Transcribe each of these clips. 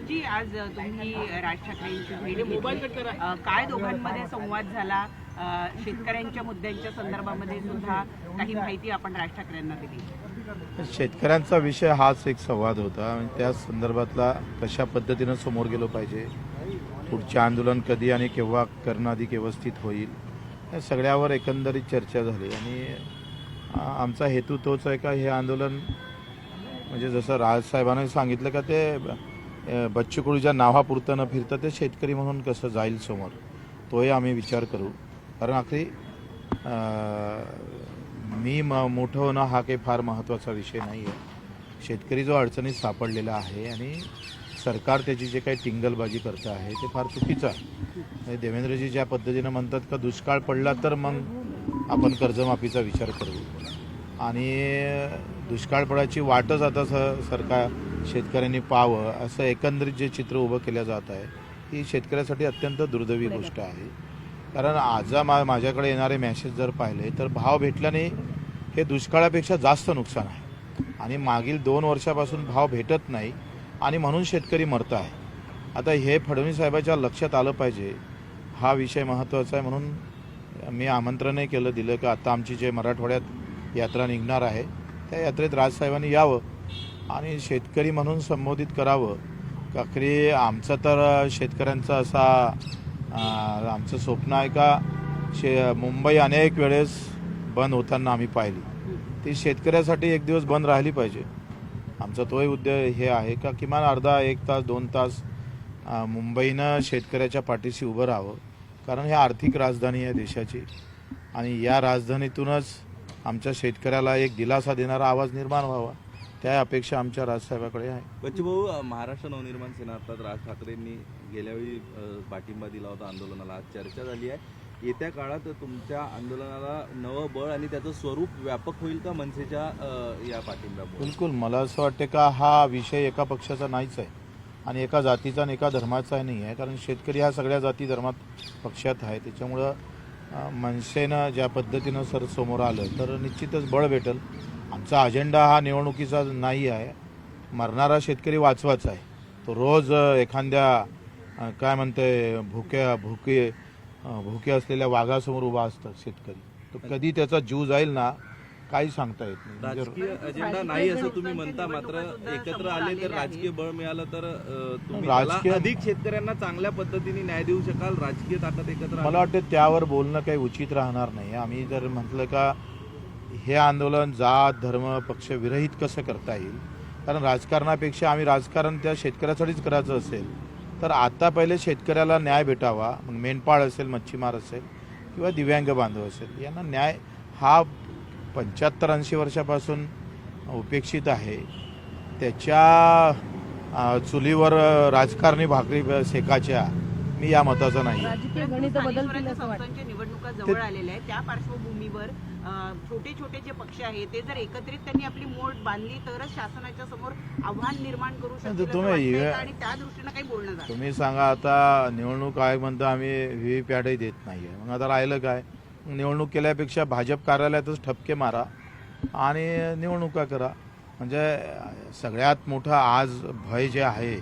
अजितजी, आज तुम्ही राज ठाकरेंची भेट घेतली. काय दोघांमध्ये संवाद झाला? शेतकऱ्यांच्या मुद्द्यांच्या संदर्भामध्ये सुद्धा काही माहिती आपण राज ठाकरेंना दिली. शेतकऱ्यांचा विषय हाच एक संवाद होता आणि त्या संदर्भातला कशा पद्धतीनं समोर गेलो पाहिजे, पुढचे आंदोलन कधी आणि केव्हा करणं अधिक व्यवस्थित होईल, या सगळ्यावर एकंदरीत चर्चा झाली. आणि आमचा हेतू तोच आहे का हे आंदोलन म्हणजे जसं राजसाहेबांनी सांगितलं का ते बच्चू कडूच्या नावापुरतं न फिरतं ते शेतकरी म्हणून कसं जाईल समोर, तोही आम्ही विचार करू. कारण आखरी मी मोठं होणं हा काही फार महत्त्वाचा विषय नाही आहे. शेतकरी जो अडचणीत सापडलेला आहे आणि सरकार त्याची जे काही टिंगलबाजी करतं आहे ते फार चुकीचं आहे. देवेंद्रजी ज्या पद्धतीनं म्हणतात का दुष्काळ पडला तर मग आपण कर्जमाफीचा विचार करू आणि दुष्काळ पडायची वाटच आता सरकार शेतकऱ्यांनी पाहावं असं एकंदरीत जे चित्र उभं केलं जात आहे ही शेतकऱ्यासाठी अत्यंत दुर्दैवी गोष्ट आहे. कारण आज माझ्याकडे येणारे मॅसेज जर पाहिले तर भाव भेटल्याने हे दुष्काळापेक्षा जास्त नुकसान आहे आणि मागील 2 वर्षापासून भाव भेटत नाही आणि म्हणून शेतकरी मरत आहे. आता हे फडणवीस साहेबांच्या लक्षात आलं पाहिजे, हा विषय महत्त्वाचा आहे. म्हणून मी आमंत्रणही दिलं की आता आमची जे मराठवाड्यात यात्रा निघणार आहे त्या यात्रेत राजसाहेबांनी यावं आणि शेतकरी म्हणून संबोधित करावं. आखरी आमचं तर शेतकऱ्यांचं आमचं स्वप्न आहे का मुंबई अनेक वेळेस बंद होताना आम्ही पाहिली, ती शेतकऱ्यासाठी एक दिवस बंद राहिली पाहिजे. आमचा तोही उद्देश हे आहे का किमान अर्धा 1 तास 2 तास मुंबईनं शेतकऱ्याच्या पाठीशी उभं राहावं. कारण ही आर्थिक राजधानी आहे देशाची आणि या राजधानीतूनच आमच्या शेतकऱ्याला एक दिलासा देणारा आवाज निर्माण व्हावा, त्या अपेक्षा आमच्या राजसाहेबाकडे आहे. बच्चूभाऊ, महाराष्ट्र नवनिर्माण सेना अर्थात राज ठाकरेंनी गेल्यावेळी पाठिंबा दिला होता आंदोलनाला, आज चर्चा झाली आहे. येत्या काळात तुमच्या आंदोलनाला नवं बळ आणि त्याचं स्वरूप व्यापक होईल का मनसेच्या या पाठिंब्यामुळे? बिलकुल. मला असं वाटतं का हा विषय एका पक्षाचा नाहीच आहे आणि एका जातीचा आणि एका धर्माचा नाही आहे. कारण शेतकरी हा सगळ्या जाती धर्मात पक्षात आहे. त्याच्यामुळं मनसेनं ज्या पद्धतीनं समोर आलं तर निश्चितच बळ भेटेल. आमचा अजेंडा हा निवडणुकीचा नाही आहे. मरणारा शेतकरी वाचवायचा आहे. तो रोज एखाद्या काय म्हणते भुके असलेल्या वाघासमोर उभा असतात शेतकरी. तो कधी त्याचा जीव जाईल ना काही सांगता येत नाही. राजकीय अजेंडा नाही असं तुम्ही म्हणता, मात्र एकत्र आले तर राजकीय बळ मिळालं तर तुम्ही अधिक शेतकऱ्यांना चांगल्या पद्धतीने न्याय देऊ शकाल. राजकीय ताकद एकत्र मला वाटतं त्यावर बोलणं काही उचित राहणार नाही. आम्ही जर म्हटलं का हे आंदोलन जात धर्म पक्ष विरहित कसं करता येईल, कारण राजकारणापेक्षा आम्ही राजकारण त्या शेतकऱ्यासाठीच करायचं असेल तर आता पहिले शेतकऱ्याला न्याय भेटावा. मग मेंढपाळ असेल, मच्छीमार असेल किंवा दिव्यांग बांधव असेल, यांना न्याय हा 75-80 वर्षापासून उपेक्षित आहे. त्याच्या चुलीवर राजकारणी भाकरी शेकाच्या मी या मताचा नाही. संस्थांच्या निवडणुका जवळ आलेल्या आहेत, त्या पार्श्वभूमीवर छोटे छोटे जे पक्ष आहेत ते जर एकत्रित त्यांनी आपली मोठ बांधली तरच शासनाच्या समोर आव्हान निर्माण करू शकतो आणि त्या दृष्टीनं काही बोलणं झालं. तुम्ही सांगा, आता निवडणूक आयोग म्हणतो आम्ही व्हीव्हीपॅटही देत नाहीये, मग आता राहिलं काय? निवडणूक केल्यापेक्षा भाजप कार्यालयातच ठपके मारा आणि निवडणुका करा. म्हणजे सगळ्यात मोठं आज भय जे आहे,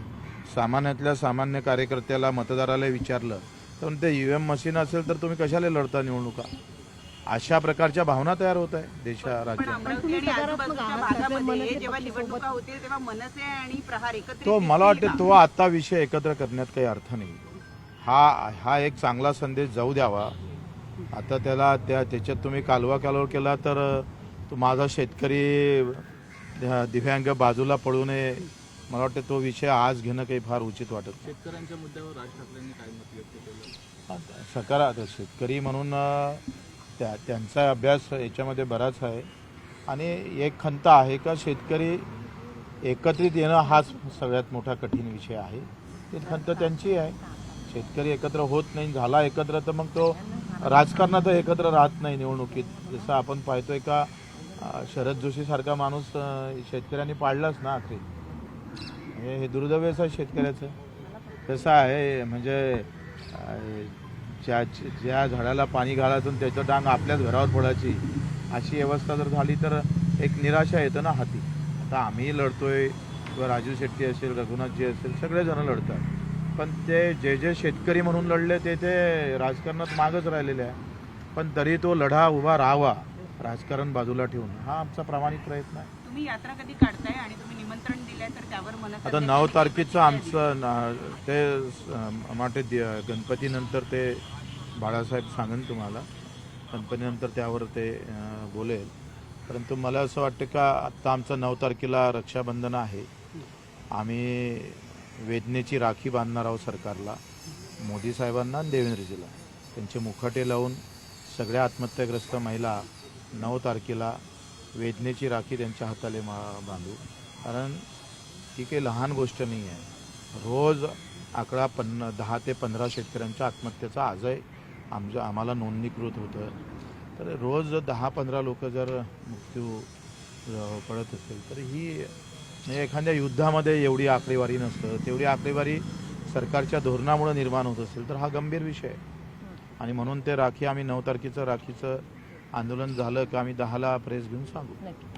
सामान्यातल्या सामान्य कार्यकर्त्याला मतदाराला विचारलं तर ते EVM मशीन असेल तर तुम्ही कशाला लढता निवडणुका, अशा प्रकारच्या भावना तयार होत आहे देशा राज्यात. तो मला वाटतं तो आता विषय एकत्र करण्यात काही अर्थ नाही. हा एक चांगला संदेश जाऊ द्यावा. आता त्याच्यात तुम्ही कालवा केला तर तो माझा शेतकरी दिव्यांग बाजूला पडू नये, मला वाटतं तो विषय आज घेणं काही फार उचित वाटत नाही. शेतकऱ्यांच्या मुद्द्यावर राज ठाकरेंनी काय मत व्यक्त केलं? सकारात्मक शेतकरी म्हणून त्यांचा अभ्यास याच्यामध्ये बराच आहे आणि एक खंत आहे का शेतकरी एकत्रित येणं हाच सगळ्यात मोठा कठीण विषय आहे. ती खंत त्यांची आहे. शेतकरी एकत्र होत नाही, झाला एकत्र तर मग तो राजकारणात एकत्र राहत नाही निवडणुकीत. जसं आपण पाहतोय का शरद जोशी सारखा माणूस शेतकऱ्यांनी पाळलाच ना आखरी. हे दुर्दैवच आहे शेतकऱ्याचं. कसं आहे म्हणजे ज्या झाडाला पाणी घालायचं त्याचं डांग आपल्याच घरावर पडायची अशी व्यवस्था जर झाली तर एक निराशा येतं ना हाती. आता आम्ही लढतोय, किंवा राजू शेट्टी असेल, रघुनाथजी असेल, सगळेजण लढतात. पण ते जे शेतकरी म्हणून लढले ते राजकारणात मागच राहिलेले आहे. पण तरी तो लढा उभा राहावा, राजकारण बाजूला ठेवून, हा आमचा प्रामाणिक प्रयत्न आहे. तुम्ही यात्रा कधी काढताय आणि तुम्ही निमंत्रण दिलंय तर त्यावर मनसे आता 9 तारखेचं आमचं ते गणपतीनंतर ते बाळासाहेब सांगेन तुम्हाला, गणपतीनंतर त्यावर ते बोलेल. परंतु मला असं वाटतं का आत्ता आमचं 9 तारखेला रक्षाबंधन आहे. आम्ही वेदनेची राखी बांधणार आहोत सरकारला, मोदी साहेबांना आणि देवेंद्रजीला. त्यांचे मुखटे लावून सगळ्या आत्महत्याग्रस्त महिला 9 तारखेला वेदनेची राखी त्यांच्या हाताले बांधू. कारण ही काही लहान गोष्ट नाही आहे. रोज आकडा 10 ते 15 शेतकऱ्यांच्या आत्महत्येचा आजही आम्हाला नोंदणीकृत होतं. तर रोज 10-15 लोक जर मृत्यू पडत असेल तर ही म्हणजे एखाद्या युद्धामध्ये एवढी आकडेवारी नसतं, तेवढी आकडेवारी सरकारच्या धोरणामुळे निर्माण होत असेल तर हा गंभीर विषय आहे. आणि म्हणून ते राखी आम्ही 9 तारखेचं राखीचं आंदोलन झालं की आम्ही 10ला प्रेस घेऊन सांगू.